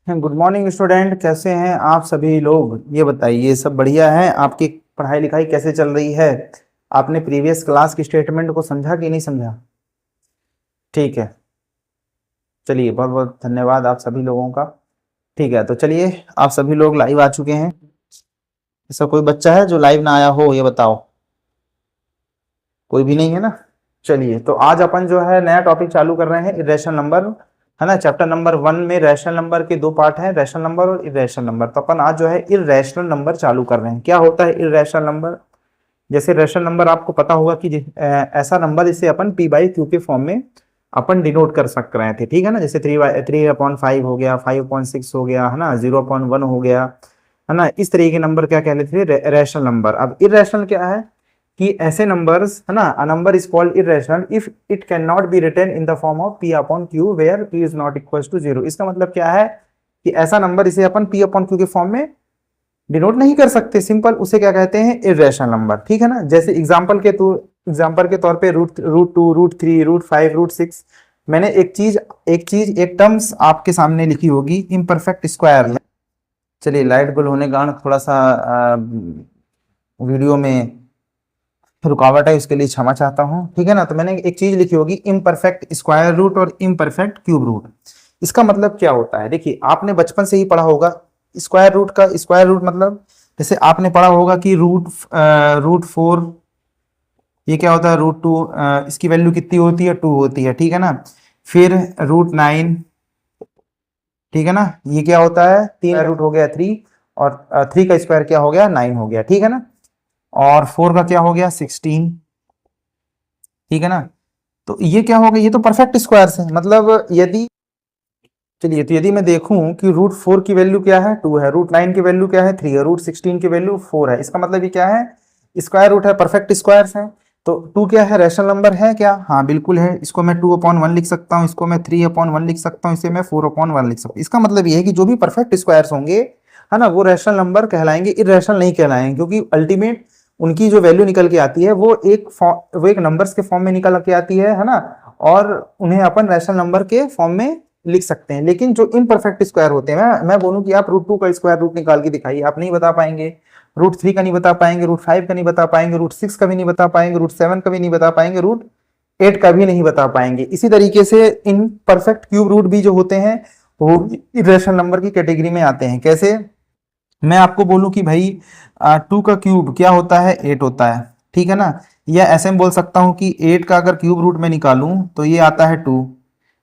Good morning student, कैसे हैं आप सभी लोग? ये बताइए, सब बढ़िया है? आपकी पढ़ाई लिखाई कैसे चल रही है? आपने प्रीवियस क्लास की स्टेटमेंट को समझा कि नहीं समझा? ठीक है, चलिए, बहुत बहुत धन्यवाद आप सभी लोगों का। ठीक है, तो चलिए, आप सभी लोग लाइव आ चुके हैं। ऐसा कोई बच्चा है जो लाइव ना आया हो, ये बताओ। कोई भी नहीं है ना? चलिए, तो आज अपन जो है नया टॉपिक चालू कर रहे हैं, इरेशनल नंबर, है ना। चैप्टर नंबर 1 में रैशनल नंबर के दो पार्ट हैं, रैशनल नंबर और इरेशनल नंबर। तो अपन आज जो है इरेशनल नंबर चालू कर रहे हैं। क्या होता है इरेशनल नंबर? जैसे रैशनल नंबर आपको पता होगा कि ऐसा नंबर जिसे अपन पी बाई क्यू के फॉर्म में अपन डिनोट कर सक रहे थे, ठीक है ना। जैसे 3/5 हो गया, 5/6 हो गया, है ना, 0.1 हो गया, है ना। इस तरीके के नंबर क्या कह लेते थे? Rational number. अब इरेशनल क्या है कि ऐसे नंबर्स, है ना, a number is called irrational if it can not be written in the form of p upon q where p is not equal to 0। इसका मतलब क्या है कि ऐसा नंबर इसे अपन पी अपॉन क्यू के फॉर्म में डिनोट नहीं कर सकते, सिंपल। उसे क्या कहते हैं? इरेशनल नंबर, ठीक है ना। जैसे एग्जांपल के तौर पे रूट 2, रूट 3, रूट 5, रूट 6। मैंने एक टर्म्स आपके सामने लिखी होगी, इम्परफेक्ट स्क्वायर। चलिए, लाइट गुल होने के कारण थोड़ा सा वीडियो में रुकावट है, उसके लिए क्षमा चाहता हूँ, ठीक है ना। तो मैंने एक चीज लिखी होगी, इम्परफेक्ट स्क्वायर रूट और इम्परफेक्ट क्यूब रूट। इसका मतलब क्या होता है? देखिए, आपने बचपन से ही पढ़ा होगा स्क्वायर रूट का। स्क्वायर रूट मतलब, जैसे आपने पढ़ा होगा कि रूट 4, ये क्या होता है? रूट 2, इसकी वैल्यू कितनी होती है? 2 होती है, ठीक है ना। फिर रूट 9, ठीक है ना, ये क्या होता है? 3 रूट हो गया 3, और 3 का स्क्वायर क्या हो गया? 9 हो गया, ठीक है ना। और 4 का क्या हो गया? 16, ठीक है ना। तो ये क्या हो गया? ये तो परफेक्ट स्क्वायर्स है। मतलब यदि, चलिए, तो यदि मैं देखूं कि रूट 4 की वैल्यू क्या है? 2 है, रूट 9 की वैल्यू क्या है? 3 है, रूट 16 की वैल्यू 4 है। इसका मतलब ये क्या है? स्क्वायर रूट है, परफेक्ट स्क्वायर्स है। तो 2 क्या है? रैशनल नंबर है क्या? हाँ, बिल्कुल है। इसको मैं 2/1 लिख सकता हूँ, इसको मैं 3/1 लिख सकता हूँ, इसे मैं 4/1 लिख सकता हूँ। इसका मतलब ये है कि जो भी परफेक्ट स्क्वायर्स होंगे, है ना, वो रैशनल नंबर कहलाएंगे, इरेशनल नहीं कहलाएंगे। क्योंकि अल्टीमेट उनकी जो वैल्यू निकल के आती है वो एक नंबर्स के फॉर्म में निकल के आती है ना। और उन्हें अपन रैशनल नंबर के फॉर्म में लिख सकते हैं। लेकिन जो इम्परफेक्ट स्क्वायर होते हैं, मैं बोलूं कि आप रूट 2 का स्क्वायर रूट निकाल के दिखाइए, आप नहीं बता पाएंगे। रूट 3 का नहीं बता पाएंगे, रूट 5 का नहीं बता पाएंगे, रूट 6 का भी नहीं बता पाएंगे, रूट 7 का भी नहीं बता पाएंगे, रूट 8 का भी नहीं बता पाएंगे। इसी तरीके से इन परफेक्ट क्यूब रूट भी जो होते हैं, वो इरेशनल नंबर की कैटेगरी में आते हैं। कैसे? मैं आपको बोलूं कि भाई 2 का क्यूब क्या होता है? 8 होता है, ठीक है ना। या ऐसे में बोल सकता हूं कि 8 का अगर क्यूब रूट में निकालूं तो ये आता है 2।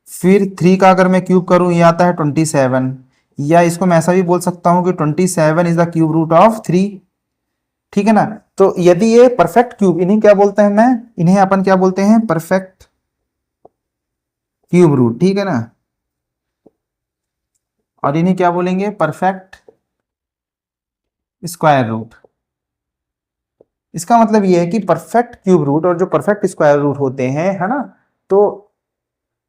फिर 3 का अगर मैं क्यूब करूं, ये आता है 27। या इसको मैं ऐसा भी बोल सकता हूं कि 27 is the cube root of 3, ठीक है ना। तो यदि ये परफेक्ट क्यूब, इन्हें क्या बोलते हैं? इन्हें अपन क्या बोलते हैं? परफेक्ट क्यूब रूट, ठीक है ना। और इन्हें क्या बोलेंगे? Perfect square root. इसका मतलब ये है कि परफेक्ट क्यूब रूट और जो परफेक्ट स्क्वायर रूट होते हैं, है ना, तो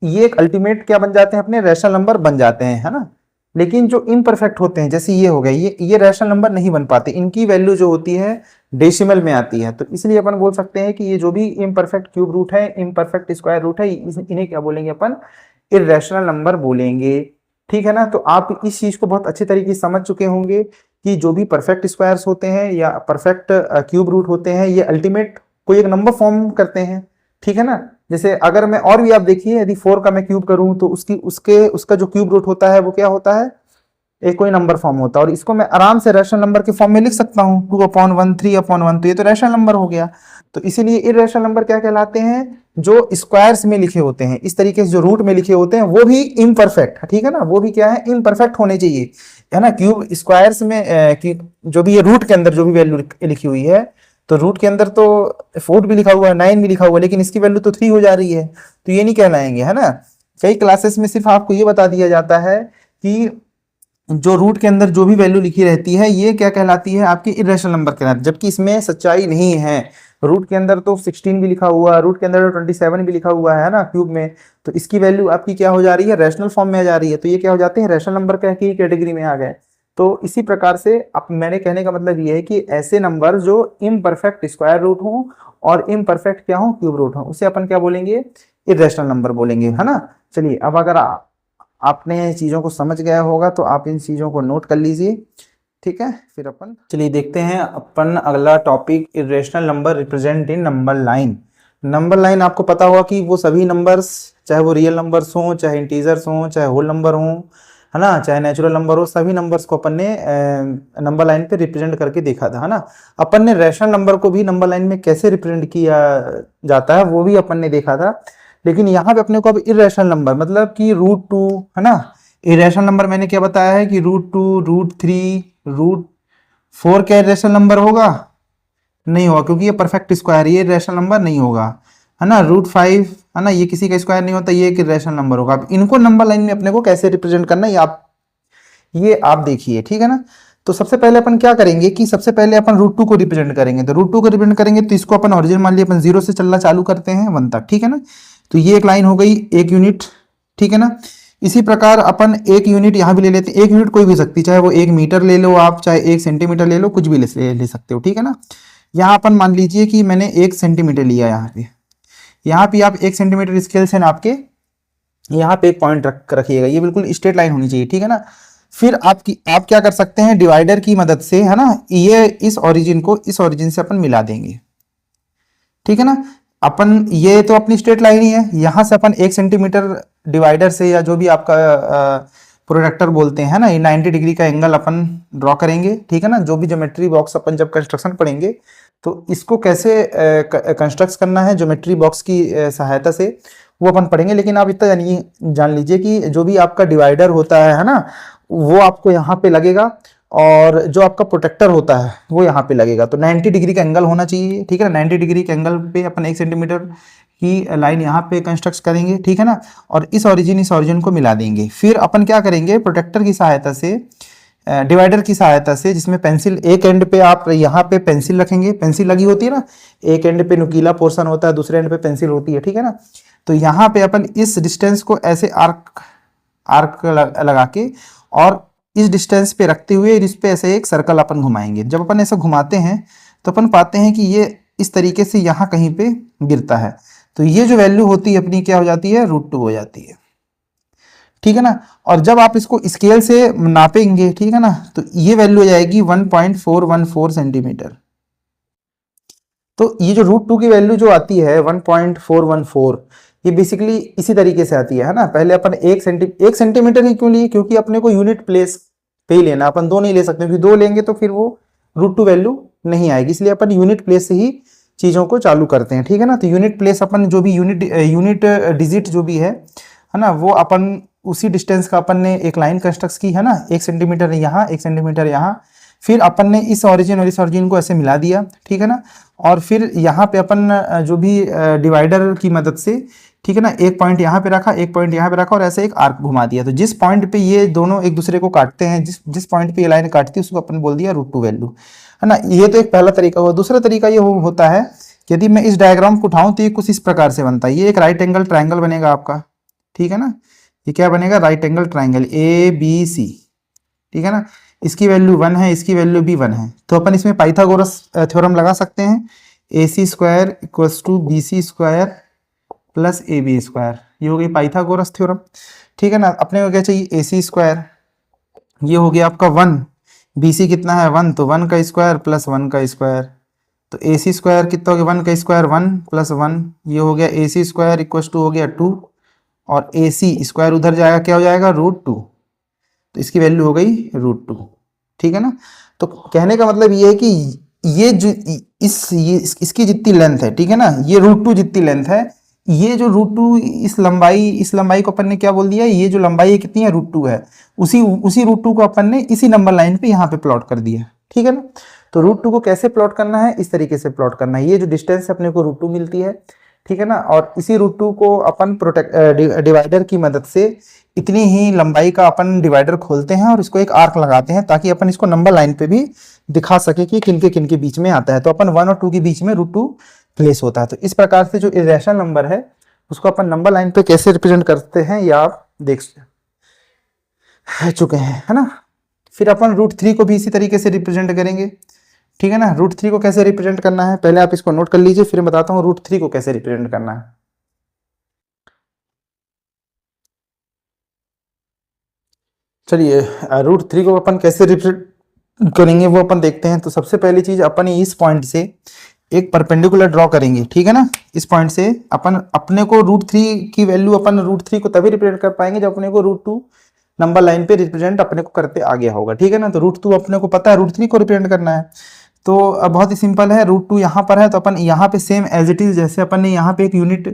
ये एक अल्टीमेट क्या बन जाते हैं? अपने रैशनल नंबर बन जाते हैं, है ना। लेकिन जो इम्परफेक्ट होते हैं, जैसे ये हो गए, ये रैशनल नंबर नहीं बन पाते। इनकी वैल्यू जो होती है डेसिमल में आती है। तो इसलिए अपन बोल सकते हैं कि ये जो भी इम्परफेक्ट क्यूब रूट है, इम्परफेक्ट स्क्वायर रूट है, इन्हें क्या बोलेंगे अपन? इरेशनल नंबर बोलेंगे, ठीक है ना। तो आप इस चीज को बहुत अच्छे तरीके से समझ चुके होंगे कि जो भी परफेक्ट स्क्वायर्स होते हैं या परफेक्ट क्यूब रूट होते हैं, ये अल्टीमेट कोई एक नंबर फॉर्म करते हैं, ठीक है ना। जैसे अगर मैं और भी, आप देखिए, यदि 4 का मैं क्यूब करूं तो उसका जो क्यूब रूट होता है वो क्या होता है? एक कोई नंबर फॉर्म होता है। और इसको मैं आराम से रैशनल नंबर के फॉर्म में लिख सकता हूँ, 2/1, 3/1। तो ये तो रैशनल नंबर हो गया। तो इसीलिए इरेशनल नंबर क्या कहलाते हैं? जो स्क्वायर्स में लिखे होते हैं, इस तरीके से जो रूट में लिखे होते हैं, वो भी इम्परफेक्ट, ठीक है ना, वो भी क्या है? इम्परफेक्ट होने चाहिए, है ना। क्यूब स्क्वायर्स में जो भी ये रूट के अंदर जो भी वैल्यू लिखी हुई है, तो रूट के अंदर तो 4 भी लिखा हुआ है, 9 भी लिखा हुआ है, लेकिन इसकी वैल्यू तो 3 हो जा रही है, तो ये नहीं कहलाएंगे, है ना। कई क्लासेस में सिर्फ आपको ये बता दिया जाता है कि जो रूट के अंदर जो भी वैल्यू लिखी रहती है, ये क्या कहलाती है? आपकी इरेशनल नंबर कहलाती है। जबकि इसमें सच्चाई नहीं है। रूट के अंदर तो 16 भी लिखा हुआ है, रूट के अंदर तो 27 भी लिखा हुआ है ना, क्यूब में। तो इसकी वैल्यू आपकी क्या हो जा रही है? रैशनल फॉर्म में आ जा रही है। तो ये क्या हो जाते हैं? रैशनल नंबर की कैटेगरी में आ गए। तो इसी प्रकार से अब मैंने कहने का मतलब ये है कि ऐसे नंबर जो इम्परफेक्ट स्क्वायर रूट हो और इम्परफेक्ट क्यूब रूट हो, उसे अपन क्या बोलेंगे? इरेशनल नंबर बोलेंगे, है ना। चलिए, अब अगर आपने चीज़ों को समझ गया होगा तो आप इन चीज़ों को नोट कर लीजिए, ठीक है। फिर अपन चलिए देखते हैं अपन अगला topic, irrational number represent in number line. Number line आपको पता होगा कि वो सभी नंबर्स, चाहे वो रियल नंबर्स हों, चाहे इंटीजर्स हों, चाहे होल नंबर हों, है ना, चाहे नेचुरल नंबर हो, सभी नंबर्स को अपन ने नंबर लाइन पे रिप्रेजेंट करके देखा था, है ना। अपन ने रैशनल नंबर को भी नंबर लाइन में कैसे रिप्रेजेंट किया जाता है वो भी अपन ने देखा था। लेकिन यहाँ पे अपने को अब इरेशनल नंबर मतलब कि √2, है ना। इरेशनल नंबर मैंने क्या बताया है कि √2, √3, √4 क्या इरेशनल नंबर होगा? नहीं होगा, क्योंकि ये परफेक्ट स्क्वायर, ये इरेशनल नंबर नहीं होगा, है ना। √5, है ना, ये किसी का स्क्वायर नहीं होता, ये एक इरेशनल नंबर होगा। अब इनको नंबर लाइन में अपने को कैसे रिप्रेजेंट करना है ये आप देखिए, ठीक है ना। तो सबसे पहले अपन क्या करेंगे कि सबसे पहले अपन √2 को रिप्रेजेंट करेंगे। तो √2 को रिप्रेजेंट करेंगे तो इसको अपन ओरिजिन मान लिया, अपन 0 से चलना चालू करते हैं 1 तक, ठीक है ना। तो ये एक लाइन हो गई, 1 यूनिट, ठीक है ना। इसी प्रकार अपन 1 यूनिट यहाँ भी ले लेते हैं। 1 यूनिट कोई भी सकती, चाहे वो 1 मीटर ले लो आप, चाहे 1 सेंटीमीटर ले लो, कुछ भी ले सकते हो, ठीक है ना। यहाँ अपन मान लीजिए कि मैंने 1 सेंटीमीटर लिया यहाँ पे आप 1 सेंटीमीटर स्केल से नाप के यहाँ पे एक पॉइंट रखिएगा, ये बिल्कुल स्ट्रेट लाइन होनी चाहिए, ठीक है ना। फिर आप क्या कर सकते हैं, डिवाइडर की मदद से, है ना, ये इस ओरिजिन को इस ओरिजिन से अपन मिला देंगे, ठीक है ना। अपन ये तो अपनी स्ट्रेट लाइन ही है, यहां से अपन 1 सेंटीमीटर डिवाइडर से या जो भी आपका प्रोडक्टर बोलते हैं ना, ये 90 डिग्री का एंगल अपन ड्रॉ करेंगे, ठीक है ना। जो भी ज्योमेट्री बॉक्स अपन जब कंस्ट्रक्शन पढ़ेंगे तो इसको कैसे कंस्ट्रक्ट करना है ज्योमेट्री बॉक्स की सहायता से, वो अपन पढ़ेंगे। लेकिन आप इतना जान लीजिए कि जो भी आपका डिवाइडर होता है ना, वो आपको यहाँ पे लगेगा, और जो आपका प्रोटेक्टर होता है वो यहाँ पे लगेगा। तो 90 डिग्री का एंगल होना चाहिए, ठीक है ना। 90 डिग्री के एंगल पे अपन 1 सेंटीमीटर की लाइन यहाँ पे कंस्ट्रक्ट करेंगे, ठीक है ना। और इस ओरिजिन को मिला देंगे। फिर अपन क्या करेंगे, प्रोटेक्टर की सहायता से, डिवाइडर की सहायता से, जिसमें पेंसिल एक एंड पे आप यहाँ पे पेंसिल रखेंगे, पेंसिल लगी होती है ना, एक एंड पे नुकीला पोर्शन होता है, दूसरे एंड पे पेंसिल होती है, ठीक है ना। तो यहाँ पे अपन इस डिस्टेंस को ऐसे आर्क लगा के और इस डिस्टेंस पे रखते हुए इस पे ऐसे एक सर्कल अपन घुमाएंगे। जब अपन ऐसा घुमाते हैं तो अपन पाते हैं कि ये इस तरीके से यहाँ कहीं पे गिरता है। तो ये जो वैल्यू होती है अपनी क्या हो जाती है, √2 हो जाती है, ठीक है ना। और जब आप इसको स्केल से नापेंगे, ठीक है ना, तो ये वैल्यू हो जाएगी 1.414 सेंटीमीटर। तो ये जो √2 की वैल्यू जो आती है 1.414, ये बेसिकली इसी तरीके से आती है ना। पहले अपन 1 सेंटीमीटर ही क्यों लिए, क्योंकि अपने को यूनिट प्लेस पे ही लेना, अपन 2 नहीं ले सकते, क्योंकि 2 लेंगे तो फिर वो √2 वैल्यू नहीं आएगी, इसलिए अपन यूनिट प्लेस से ही चीजों को चालू करते हैं, ठीक है ना। तो यूनिट प्लेस अपन जो भी यूनिट डिजिट जो भी है ना, वो अपन उसी डिस्टेंस का अपन ने एक लाइन कंस्ट्रक्ट की, है ना। 1 सेंटीमीटर यहाँ, 1 सेंटीमीटर यहाँ, फिर अपन ने इस ओरिजिन और इस ओरिजिन को ऐसे मिला दिया, ठीक है ना। और फिर यहाँ पे अपन जो भी डिवाइडर की मदद से, ठीक है ना, एक पॉइंट यहाँ पे रखा, एक पॉइंट यहाँ पे रखा और ऐसे एक आर्क घुमा दिया। तो जिस पॉइंट पे ये दोनों एक दूसरे को काटते हैं, जिस पॉइंट पे ये लाइन काटती है, उसको अपन बोल दिया √2 वैल्यू, है ना। ये तो एक पहला तरीका हुआ। दूसरा तरीका ये होता है, यदि मैं इस डायग्राम को उठाऊं तो ये कुछ इस प्रकार से बनता है। ये एक राइट एंगल ट्राइंगल बनेगा आपका, ठीक है ना। ये क्या बनेगा, राइट एंगल ट्राइंगल ABC, ठीक है ना। इसकी वैल्यू 1 है, इसकी वैल्यू भी 1 है। तो अपन इसमें पाइथागोरस थ्योरम लगा सकते हैं, AC² = BC² + AB²। ये हो गई पाइथागोरस थ्योरम, ठीक है ना। अपने को क्या चाहिए, AC², ये हो गया आपका 1, BC कितना है 1, तो 1 का स्क्वायर प्लस 1 का स्क्वायर। तो AC² कितना हो गया, 1 का स्क्वायर 1 + 1, ये हो गया AC² = हो गया 2, और AC² उधर जाएगा, क्या हो जाएगा, √2। तो इसकी वैल्यू हो गई √2, ठीक है ना। तो कहने का मतलब ये है कि ये जो इसकी जितनी लेंथ है, ठीक है ना, ये √2 जितनी लेंथ है, ये जो √2 इस लंबाई को अपन ने क्या बोल दिया, ये जो लंबाई है कितनी है, √2 है। उसी √2 को अपन ने इसी नंबर लाइन पे यहाँ पे प्लॉट कर दिया, ठीक है ना। तो √2 को कैसे प्लॉट करना है, इस तरीके से प्लॉट करना है। ये जो डिस्टेंस है अपने को √2 मिलती है, ठीक है ना। और इसी √2 को अपन डिवाइडर की मदद से इतनी ही लंबाई का अपन डिवाइडर खोलते हैं और इसको एक आर्क लगाते हैं, ताकि अपन इसको नंबर लाइन पे भी दिखा सके कि किनके बीच में आता है। तो अपन 1 और 2 के बीच में √2 प्लेस होता है। तो इस प्रकार से जो इरेशनल नंबर है उसको अपन नंबर लाइन पे कैसे रिप्रेजेंट करते हैं, ये आप देख चुके हैं, है ना। फिर अपन √3 को भी इसी तरीके से रिप्रेजेंट करेंगे, ठीक है ना। √3 को कैसे रिप्रेजेंट करना है, पहले आप इसको नोट कर लीजिए, फिर बताता हूँ √3 को कैसे रिप्रेजेंट करना है। चलिए रूट थ्री को अपन कैसे रिप्रेजेंट करेंगे वो अपन देखते हैं। तो सबसे पहली चीज अपन इस पॉइंट से एक परपेंडिकुलर ड्रॉ करेंगे, ठीक है ना। इस पॉइंट से अपन अपने को रूट थ्री की वैल्यू, अपन रूट थ्री को तभी रिप्रेजेंट कर पाएंगे जब अपने को रूट टू नंबर लाइन पे रिप्रेजेंट अपने को करते आ गया होगा, ठीक है ना। तो रूट टू अपने को पता है रूट थ्री को रिप्रेजेंट करना है, तो अब बहुत ही सिंपल है। रूट टू यहाँ पर है तो अपन यहाँ पे सेम एज इट इज, जैसे अपन ने यहाँ पे एक यूनिट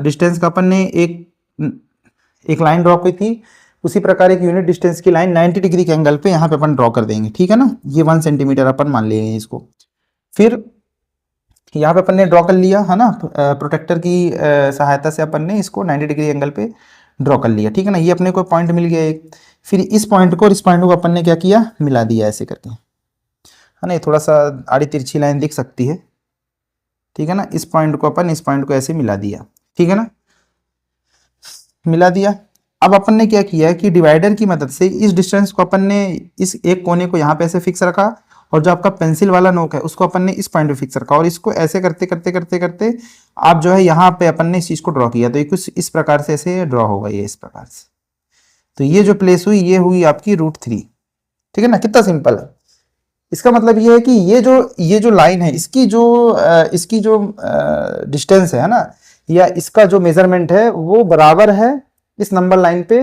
डिस्टेंस का अपन ने एक लाइन ड्रॉ की थी, उसी प्रकार एक यूनिट डिस्टेंस की लाइन 90 डिग्री के एंगल पे यहाँ पे अपन ड्रॉ कर देंगे, ठीक है ना। ये 1 सेंटीमीटर अपन मान लेंगे इसको। फिर यहाँ पे अपन ने ड्रॉ कर लिया है ना, प्रोटेक्टर की सहायता से अपन ने इसको 90 डिग्री एंगल पे ड्रॉ कर लिया, ठीक है ना। ये अपने को पॉइंट मिल गया एक। फिर इस पॉइंट को और इस पॉइंट को अपन ने क्या किया, मिला दिया ऐसे करके, है ना। ये थोड़ा सा आड़ी तिरछी लाइन दिख सकती है, ठीक है ना। इस पॉइंट को अपन इस पॉइंट को ऐसे मिला दिया, ठीक है ना, मिला दिया। अब अपन ने क्या किया है कि डिवाइडर की मदद से इस डिस्टेंस को अपन ने इस एक कोने को यहाँ पे ऐसे फिक्स रखा, और जो आपका पेंसिल वाला नोक है उसको अपन ने इस पॉइंट पे फिक्स रखा, और इसको ऐसे करते करते करते करते आप जो है यहाँ पे अपन ने इस चीज को ड्रॉ किया। तो ये कुछ इस प्रकार से ऐसे ड्रॉ होगा, ये इस प्रकार से। तो ये जो प्लेस हुई ये हुई आपकी रूट थ्री, ठीक है ना। कितना सिंपल है। इसका मतलब ये है कि ये जो लाइन है इसकी जो डिस्टेंस है ना, या इसका जो मेजरमेंट है वो बराबर है इस नंबर लाइन पे,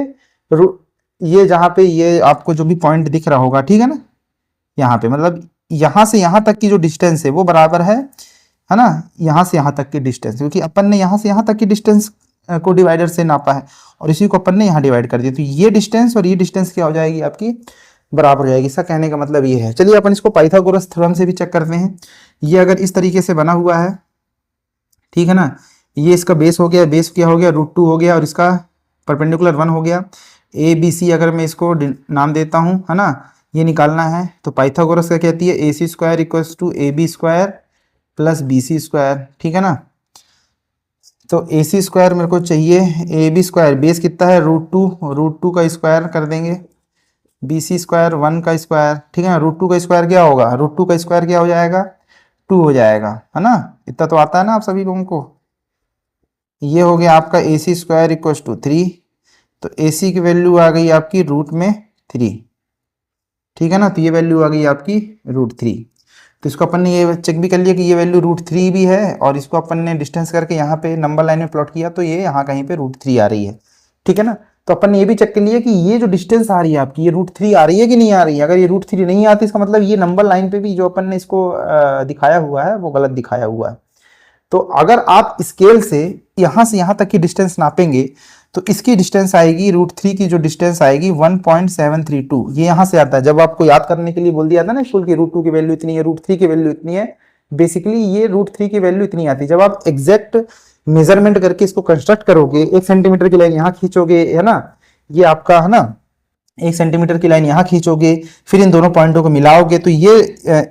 ये जहाँ पे ये आपको जो भी पॉइंट दिख रहा होगा, ठीक है ना, यहाँ पे मतलब यहाँ से यहाँ तक की जो डिस्टेंस है वो बराबर है ना, यहाँ से यहाँ तक की डिस्टेंस, क्योंकि अपन ने यहाँ से यहाँ तक की डिस्टेंस को डिवाइडर से नापा है और इसी को अपन ने यहाँ डिवाइड कर दिया। तो ये डिस्टेंस और ये डिस्टेंस क्या हो जाएगी आपकी, बराबर हो जाएगी। इसका कहने का मतलब ये है। चलिए अपन इसको पाइथागोरस थ्योरम से भी चेक करते हैं। ये अगर इस तरीके से बना हुआ है, ठीक है ना, ये इसका बेस हो गया, बेस क्या हो गया, रूट टू हो गया, और इसका परपेंडिकुलर 1 हो गया। ए बी सी अगर मैं इसको नाम देता हूँ, है ना, ये निकालना है तो पाइथागोरस क्या कहती है, A C square equals to A B square plus B C square, ठीक है ना। तो ए सी स्क्वायर मेरे को चाहिए, ए बी स्क्वायर बेस कितना है रूट टू का स्क्वायर कर देंगे, बी सी स्क्वायर 1 का स्क्वायर, ठीक है ना। रूट टू का स्क्वायर क्या होगा, रूट टू का स्क्वायर क्या हो जाएगा, 2 हो जाएगा, है ना। इतना तो आता है ना आप सभी लोगों को। ये हो गया आपका ए सी स्क्वायर इक्वल टू 3, तो ए सी की वैल्यू आ गई आपकी रूट में 3, ठीक है ना। तो ये वैल्यू आ गई आपकी रूट 3। तो इसको अपन ने ये चेक भी कर लिया कि ये वैल्यू रूट 3 भी है, और इसको अपन ने डिस्टेंस करके यहाँ पे नंबर लाइन में प्लॉट किया तो ये यहाँ कहीं पे रूट 3 आ रही है, ठीक है ना। तो अपन ने ये भी चेक कर लिया कि ये जो डिस्टेंस आ रही है आपकी, ये रूट 3 आ रही है कि नहीं आ रही है। अगर ये रूट 3 नहीं आती इसका मतलब ये नंबर लाइन पे भी जो अपन ने इसको दिखाया हुआ है वो गलत दिखाया हुआ है। तो अगर आप स्केल से यहाँ तक की डिस्टेंस नापेंगे तो इसकी डिस्टेंस आएगी, रूट 3 की जो डिस्टेंस आएगी 1.732। ये यहाँ से आता है, जब आपको याद करने के लिए बोल दिया था ना स्कूल की, रूट 2 की वैल्यू इतनी है, रूट 3 की वैल्यू इतनी है, बेसिकली ये रूट 3 की वैल्यू इतनी आती है। जब आप एग्जैक्ट मेजरमेंट करके इसको कंस्ट्रक्ट करोगे, 1 सेंटीमीटर की लाइन यहाँ खींचोगे, है ना, ये आपका है ना 1 सेंटीमीटर की लाइन यहाँ खींचोगे, फिर इन दोनों पॉइंटों को मिलाओगे, तो ये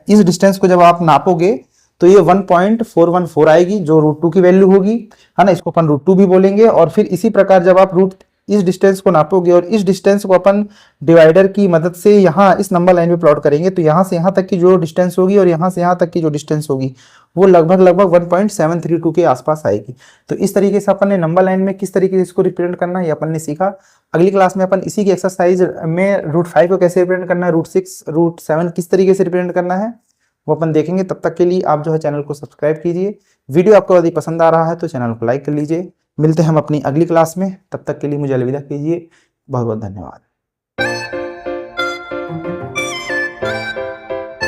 इस डिस्टेंस को जब आप नापोगे तो ये 1.414 आएगी, जो रूट 2 की वैल्यू होगी, है ना। इसको अपन रूट 2 भी बोलेंगे। और फिर इसी प्रकार जब आप इस डिस्टेंस को नापोगे और इस डिस्टेंस को अपन डिवाइडर की मदद से यहाँ इस नंबर लाइन पे प्लॉट करेंगे, तो यहाँ से यहाँ तक की जो डिस्टेंस होगी और यहाँ से यहाँ तक की जो डिस्टेंस होगी वो लगभग 1.732 के आसपास आएगी। तो इस तरीके से अपन ने नंबर लाइन में किस तरीके से इसको रिप्रेजेंट करना है ये अपन ने सीखा। अगली क्लास में अपन इसी की एक्सरसाइज में रूट 5 को कैसे रिप्रेजेंट करना है, रूट 6 रूट 7 किस तरीके से रिप्रेजेंट करना है वो अपन देखेंगे। तब तक के लिए आप जो है चैनल को सब्सक्राइब कीजिए। वीडियो आपको यदि पसंद आ रहा है तो चैनल को लाइक कर लीजिए। मिलते हैं हम अपनी अगली क्लास में, तब तक के लिए मुझे अलविदा कीजिए। बहुत बहुत धन्यवाद।